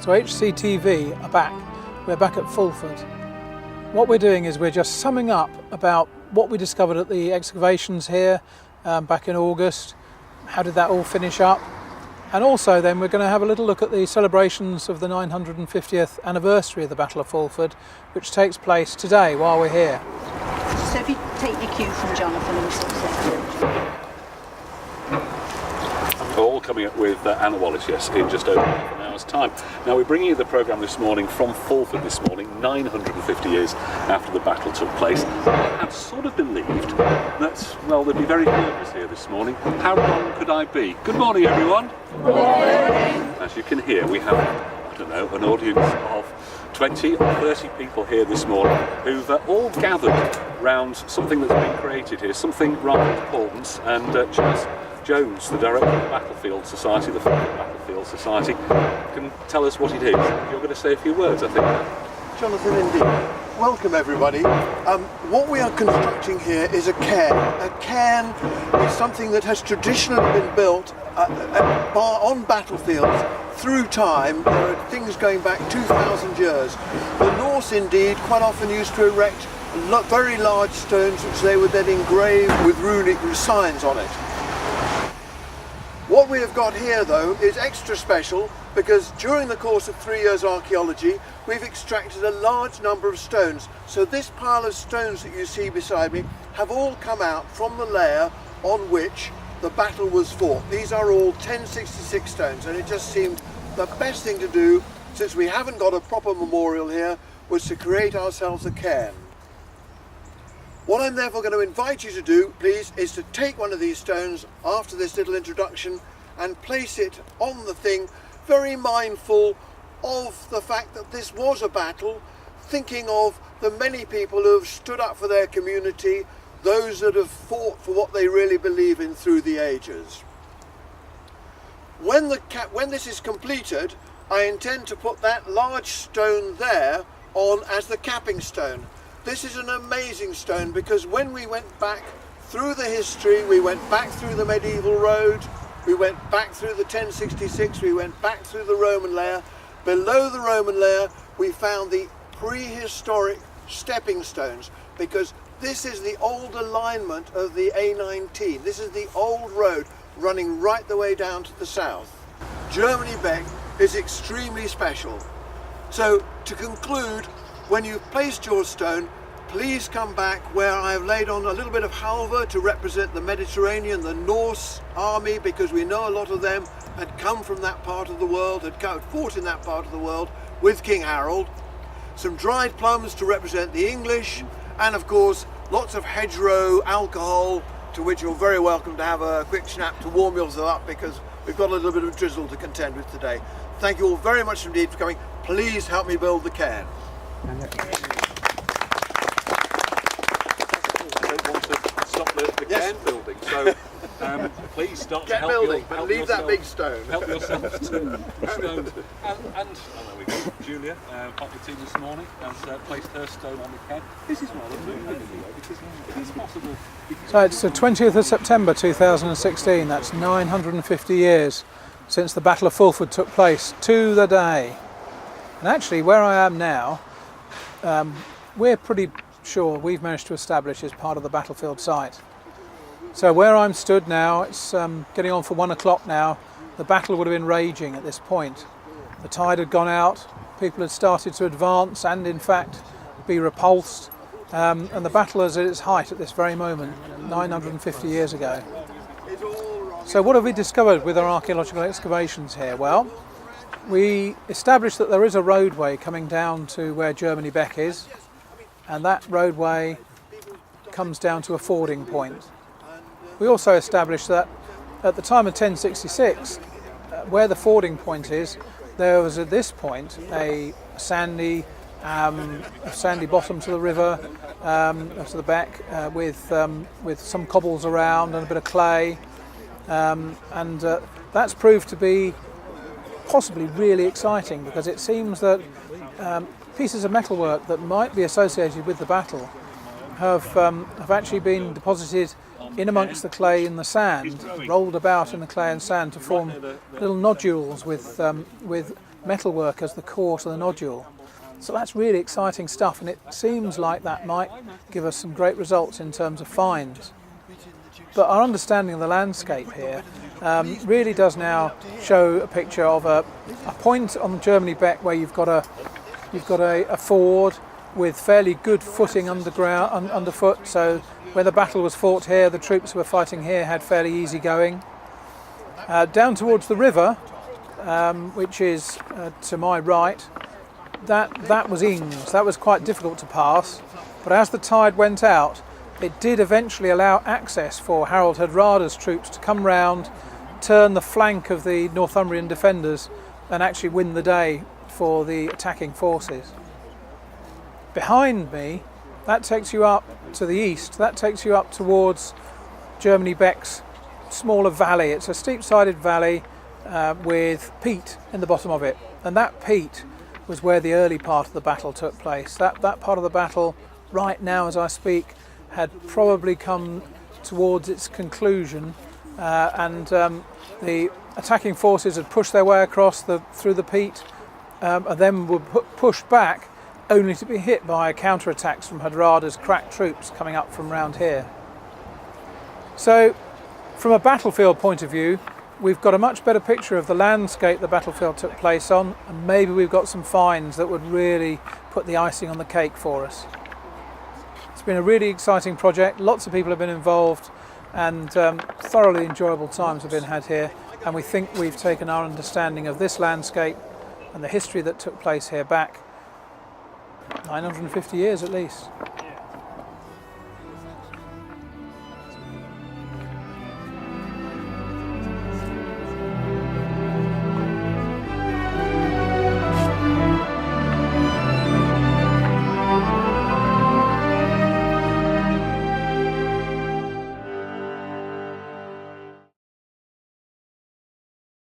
So HCTV are back. We're back at Fulford. What we're doing is we're just summing up about what we discovered at the excavations here back in August. How did that all finish up? And also then we're going to have a little look at the celebrations of the 950th anniversary of the Battle of Fulford, which takes place today while we're here. So if you take your cue from Jonathan and sort of all coming up with Anna Wallace, yes, in just over half an hour's time. Now we're bringing you the programme this morning from Fulford this morning, 950 years after the battle took place. I had sort of believed that, well, there'd be very few of us here this morning. How wrong could I be? Good morning, everyone. Good morning. As you can hear, we have, I don't know, an audience of 20 or 30 people here this morning who've all gathered round something that's been created here, something rather important, and Chaz Jones, the director of the Battlefield Society, the Fulford Battlefield Society, can tell us what it is. You're going to say a few words, I think. Jonathan, indeed. Welcome, everybody. What we are constructing here is a cairn. A cairn is something that has traditionally been built on battlefields through time. There are things going back 2,000 years. The Norse, indeed, quite often used to erect very large stones which they would then engrave with runic signs on it. What we have got here, though, is extra special because during the course of 3 years archaeology we've extracted a large number of stones. So this pile of stones that you see beside me have all come out from the layer on which the battle was fought. These are all 1066 stones, and it just seemed the best thing to do, since we haven't got a proper memorial here, was to create ourselves a cairn. What I'm therefore going to invite you to do, please, is to take one of these stones after this little introduction and place it on the thing, very mindful of the fact that this was a battle, thinking of the many people who have stood up for their community, those that have fought for what they really believe in through the ages. When this is completed, I intend to put that large stone there on as the capping stone. This is an amazing stone because when we went back through the history, we went back through the medieval road, we went back through the 1066, we went back through the Roman layer. Below the Roman layer, we found the prehistoric stepping stones because this is the old alignment of the A19. This is the old road running right the way down to the south. Germany Beck is extremely special. So to conclude, when you've placed your stone, please come back where I have laid on a little bit of halva to represent the Mediterranean, the Norse army, because we know a lot of them had come from that part of the world, had fought in that part of the world with King Harold. Some dried plums to represent the English, and of course lots of hedgerow alcohol, to which you're very welcome to have a quick snap to warm yourself up, because we've got a little bit of drizzle to contend with today. Thank you all very much indeed for coming. Please help me build the cairn. I don't want to stop the cairn building, so please start Get to help building, help but leave yourself, that big stone. Help yourself to stones. And there we go. Julia, part of the team this morning, has placed her stone on the cairn. This is rather moving, because it is possible. So it's the 20th of September 2016, that's 950 years since the Battle of Fulford took place, to the day. And actually where I am now, we're pretty sure we've managed to establish as part of the battlefield site. So where I'm stood now, it's getting on for 1 o'clock now. The battle would have been raging at this point. The tide had gone out, people had started to advance and in fact be repulsed, and the battle is at its height at this very moment, 950 years ago. So what have we discovered with our archaeological excavations here? Well, we established that there is a roadway coming down to where Germany Beck is, and that roadway comes down to a fording point. We also established that at the time of 1066, where the fording point is, there was at this point a sandy bottom to the river, to the Beck, with some cobbles around and a bit of clay, and that's proved to be possibly really exciting, because it seems that pieces of metalwork that might be associated with the battle have actually been deposited in amongst the clay and the sand, rolled about in the clay and sand to form little nodules with metalwork as the core to the nodule. So that's really exciting stuff, and it seems like that might give us some great results in terms of finds. But our understanding of the landscape here really does now show a picture of a point on the Germany Beck where you've got a ford with fairly good footing underfoot. So where the battle was fought here, the troops who were fighting here had fairly easy going. Down towards the river, which is to my right, that was Ings. That was quite difficult to pass, but as the tide went out, it did eventually allow access for Harold Hardrada's troops to come round, turn the flank of the Northumbrian defenders, and actually win the day for the attacking forces. Behind me, that takes you up to the east. That takes you up towards Germany Beck's smaller valley. It's a steep-sided valley with peat in the bottom of it, and that peat was where the early part of the battle took place. That part of the battle, right now as I speak, had probably come towards its conclusion, and the attacking forces had pushed their way across through the peat, and then were pushed back, only to be hit by counterattacks from Hardrada's crack troops coming up from round here. So, from a battlefield point of view, we've got a much better picture of the landscape the battlefield took place on, and maybe we've got some finds that would really put the icing on the cake for us. It's been a really exciting project, lots of people have been involved, and thoroughly enjoyable times have been had here, and we think we've taken our understanding of this landscape and the history that took place here back 950 years at least.